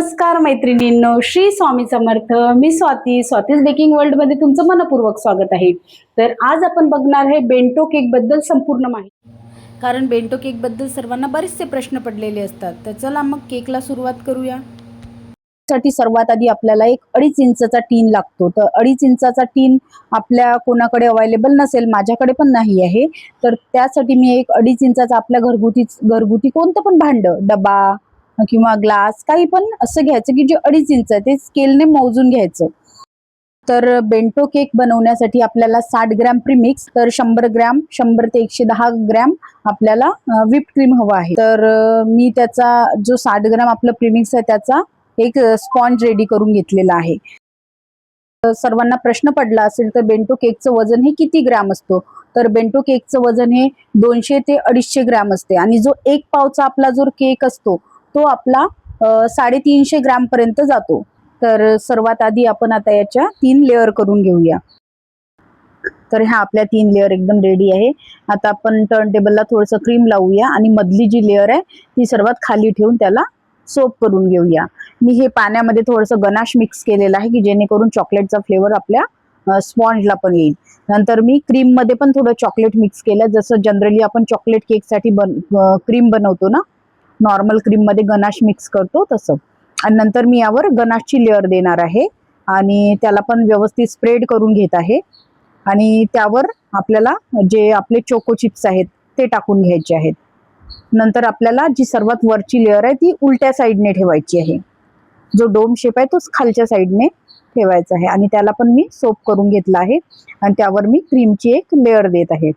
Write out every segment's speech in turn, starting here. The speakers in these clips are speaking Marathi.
नमस्कार मैत्रिणींनो, श्री स्वामी समर्थ. मी स्वातीज बेकिंग वर्ल्ड मध्ये तुमचं मनपूर्वक स्वागत आहे. तर आज आपण बघणार आहे बेंटो केक बद्दल संपूर्ण माहिती. कारण बेंटो केक बद्दल सर्वांना बरेचसे प्रश्न पडलेले असतात. तर चला मग केकला सुरुवात करूया. साठी सर्वात आधी आपल्याला एक 2.5 इंचाचा टीन लागतो. तर 2.5 इंचाचा टीन आपल्या कोणाकडे अवेलेबल नसेल, माझ्याकडे पण नाही आहे. तर त्यासाठी मी एक 2.5 इंचाचा आपल्या घरगुती कोणतं पण भांड, डबा किंवा ग्लास काही पण असं घ्यायचं की जे 2.5 इंच आहे, ते स्केलने मोजून घ्यायचं. तर बेंटो केक बनवण्यासाठी आपल्याला 60 ग्रॅम प्रीमिक्स, तर 100 ग्रॅम 100 ते 110 ग्रॅम आपल्याला व्हिप क्रीम हवा आहे. तर मी त्याचा जो 60 ग्रॅम आपलं प्रीमिक्स आहे त्याचा एक स्पॉन्ज रेडी करून घेतलेला आहे. सर्वांना प्रश्न पडला असेल तर बेंटो केकचं वजन हे किती ग्रॅम असतो. तर बेंटो केकचं वजन हे 200 ते 250 ग्रॅम असते आणि जो 1 पावचा आपला जो केक असतो तो आपला 350 ग्रॅम पर्यंत जातो. तर सर्वात आधी आपण आता याच्या 3 लेअर करून घेऊया. तर ह्या आपल्या 3 लेअर एकदम रेडी आहे. आता आपण टर्न टेबलला थोडंसं क्रीम लावूया आणि मधली जी लेअर आहे ती सर्वात खाली ठेवून त्याला सोप करून घेऊया. मी हे पाण्यामध्ये थोडंसं गनाश मिक्स केलेलं आहे की जेणेकरून चॉकलेटचा फ्लेवर आपल्या स्पॉन्जला पण येईल. नंतर मी क्रीम मध्ये पण थोडं चॉकलेट मिक्स केलं, जसं जनरली आपण चॉकलेट केक साठी क्रीम बनवतो ना, नॉर्मल क्रीम मध्ये गनाश मिक्स करतो तसं. आणि नंतर मी यावर गनाशची लेअर देणार आहे आणि त्याला पण व्यवस्थित स्प्रेड करून घेत आहे. आणि त्यावर आपल्याला जे आपले चोको चिप्स आहेत ते टाकून घ्यायचे आहेत. नंतर आपल्याला जी सर्वात वरची लेअर आहे ती उलट्या साईडने ठेवायची आहे. जो डोम शेप आहे तोच खालच्या साईडने ठेवायचा आहे आणि त्याला पण मी सोप करून घेतला आहे आणि त्यावर मी क्रीमची एक लेअर देत आहे.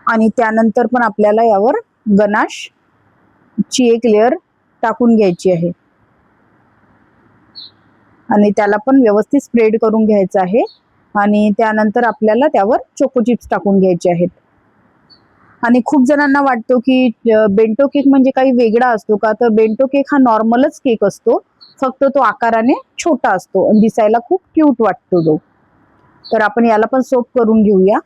आणि त्यानंतर पण आपल्याला यावर गनाश ची एक लेअर टाकून घ्यायची आहे आणि त्याला पण व्यवस्थित स्प्रेड करून घ्यायचं आहे. आणि त्यानंतर आपल्याला त्यावर चोको चिप्स टाकून घ्यायचे आहेत. आणि खूप जणांना वाटतो की बेंटो केक म्हणजे काही वेगळा असतो का, तर बेंटो केक हा नॉर्मलच केक असतो, फक्त तो आकाराने छोटा असतो आणि दिसायला खूप क्यूट वाटतो तो. तर आपण याला पण सोप करून घेऊया.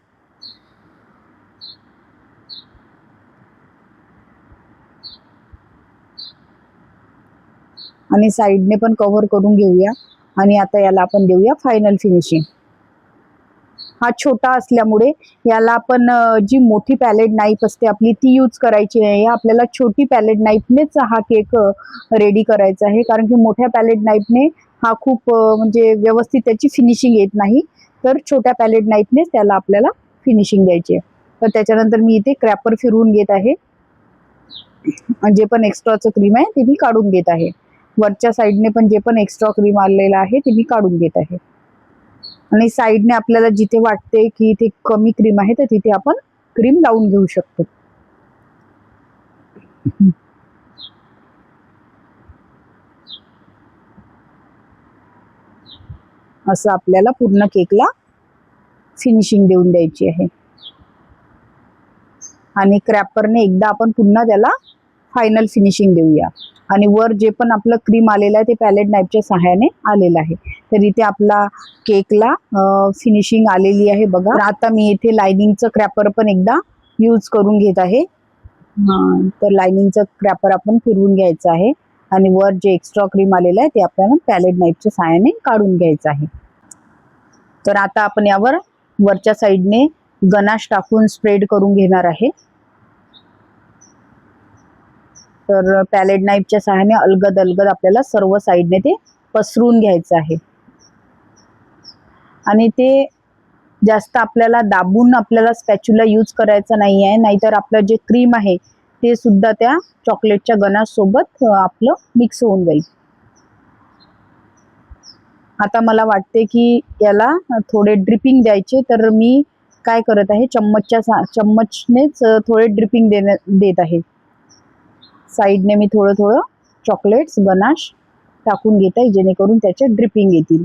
आणि साईडने पण कव्हर करून घेऊया आणि आता याला आपण देऊया फायनल फिनिशिंग. हा छोटा असल्यामुळे याला आपण जी मोठी पॅलेट नाईफ असते आपली ती यूज करायची नाही. आपल्याला छोटी पॅलेट नाईफनेच हा केक रेडी करायचा आहे, कारण की मोठ्या पॅलेट नाईफने हा खूप म्हणजे व्यवस्थित त्याची फिनिशिंग येत नाही. तर छोट्या पॅलेट नाईफनेच त्याला आपल्याला फिनिशिंग द्यायची आहे. तर त्याच्यानंतर मी इथे क्रॅपर फिरवून घेत आहे. जे पण एक्स्ट्राचं क्रीम आहे ते मी काढून घेत आहे. वरच्या साईडने पण जे पण एक्स्ट्रा क्रीम आलेलं आहे ते मी काढून घेत आहे. आणि साईडने आपल्याला जिथे वाटते की इथे कमी क्रीम आहे तर तिथे आपण क्रीम लावून घेऊ शकतो. असं आपल्याला पूर्ण केकला फिनिशिंग देऊन द्यायची आहे. आणि क्रॅपरने एकदा आपण पुन्हा त्याला फायनल फिनिशिंग देऊया. आणि वर जे पण आपलं क्रीम आलेलं आहे ते पॅलेट नाईफच्या सहाय्याने आलेलं आहे. तर इथे आपला केकला फिनिशिंग आलेली आहे बघा. आता मी इथे लायनिंगचं क्रॅपर पण एकदा यूज करून घेत आहे. तर लायनिंगचं क्रॅपर आपण फिरवून घ्यायचं आहे आणि वर जे एक्स्ट्रा क्रीम आलेलं आहे ते आपल्याला पॅलेट नाईफच्या सहाय्याने काढून घ्यायचं आहे. तर आता आपण यावर वरच्या साईडने गनाश टाकून स्प्रेड करून घेणार आहे. तर पॅलेट नाईफच्या सहाय्याने अलगद आपल्याला सर्व साईडने ते पसरून घ्यायचं आहे. आणि ते जास्त आपल्याला दाबून आपल्याला स्पॅच्युला यूज करायचा नाही आहे, नाहीतर आपलं जे क्रीम आहे ते सुद्धा त्या चॉकलेटच्या गनाश सोबत आपलं मिक्स होऊन जाईल. आता मला वाटते की याला थोडे ड्रिपिंग द्यायचे, तर मी काय करत आहे चम्मचनेच थोडे ड्रिपिंग देत आहे. साईडने मी थोडं चॉकलेट्स गनाश टाकून घेत आहे जेणेकरून त्याचे ड्रिपिंग येतील.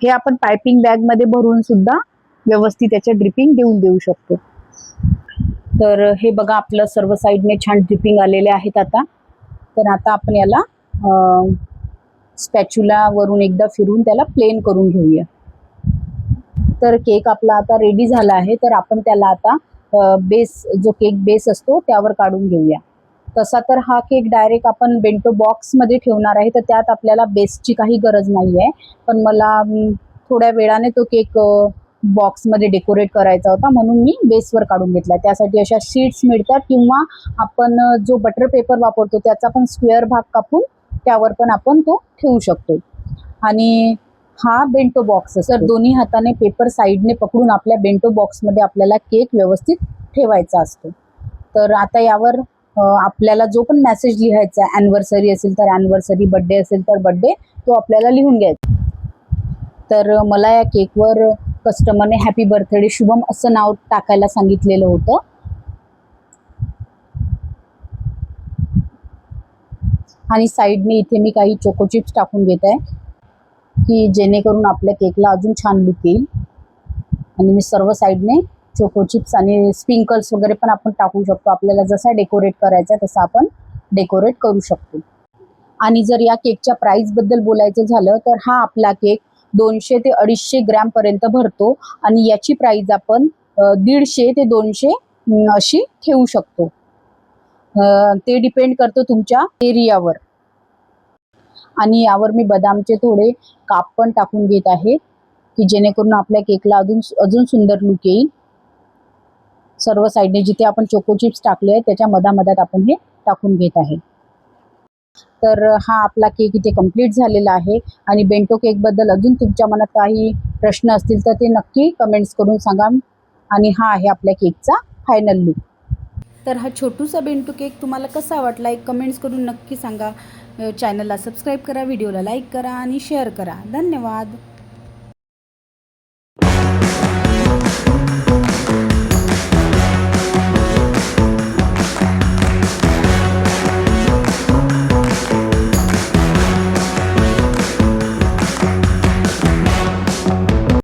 हे आपण पायपिंग बॅग मध्ये भरून सुद्धा व्यवस्थित त्याचे ड्रिपिंग देऊ शकतो. तर हे बघा आपलं सर्व साईडने छान ड्रिपिंग आलेले आहेत. तर आता आपण याला स्पॅच्युला वरून एकदा फिरून त्याला प्लेन करून घेऊया. तर केक आपला आता रेडी झाला आहे. तर आपण त्याला आता बेस, जो केक बेस असतो त्यावर काढून घेऊया. तसा तर हा केक डायरेक्ट आपण बेंटो बॉक्समध्ये ठेवणार आहे, तर त्यात आपल्याला बेसची काही गरज नाही आहे. पण मला थोड्या वेळाने तो केक बॉक्समध्ये डेकोरेट करायचा होता, म्हणून मी बेसवर काढून घेतला. त्यासाठी अशा शीट्स मिळतात किंवा आपण जो बटर पेपर वापरतो त्याचा पण स्क्वेअर भाग कापून त्यावर पण आपण तो ठेवू शकतो. आणि हा बेंटो बॉक्स असतो. तर दोन्ही हाताने पेपर साईडने पकडून आपल्या बेंटो बॉक्समध्ये आपल्याला केक व्यवस्थित ठेवायचा असतो. तर आता यावर आपल्याला जो पण मेसेज लिहायचा आहे, ॲनिव्हर्सरी असेल तर ॲनिव्हर्सरी, बड्डे असेल तर बड्डे, तो आपल्याला लिहून घ्यायचा. तर मला या केकवर कस्टमरने हॅपी बर्थडे शुभम असं नाव टाकायला सांगितलेलं होतं. आणि साईडने इथे मी काही चोको चिप्स टाकून घेत आहे, की जेणेकरून आपल्या केकला अजून छान लुक येईल. आणि मी सर्व साईडने चोको चिप्स आणि स्प्रिंकल्स वगैरे पण आपण टाकू शकतो. आपल्याला जसा डेकोरेट करायचा आहे तसा आपण डेकोरेट करू शकतो. आणि जर या केकच्या प्राईसबद्दल बोलायचं झालं तर हा आपला केक 200 ते 250 ग्रॅमपर्यंत भरतो. आणि याची प्राईस आपण 150 ते 200 अशी ठेवू शकतो. ते डिपेंड करतं तुमच्या एरियावर. आणि यावर मी बदामचे थोडे काप पण टाकून घेत आहे, की जेणेकरून आपल्या केकला अजून सुंदर लुक येईल. सर्व साईडने जिथे आपण चोको चिप्स टाकले आहेत त्याच्या मधामधात आपण हे टाकून घेत आहे. तर हा आपला केक इथे कंप्लीट झालेला आहे. आणि बेंटो केकबद्दल अजून तुमच्या मनात काही प्रश्न असतील तर ते नक्की कमेंट्स करून सांगा. आणि हा आहे आपल्या केकचा फायनल लुक. तर हा छोटूसा बेंटो केक तुम्हाला कसा वाटला एक कमेंट्स करून नक्की सांगा. चॅनलला सबस्क्राईब करा, व्हिडिओला लाईक करा आणि शेअर करा. धन्यवाद.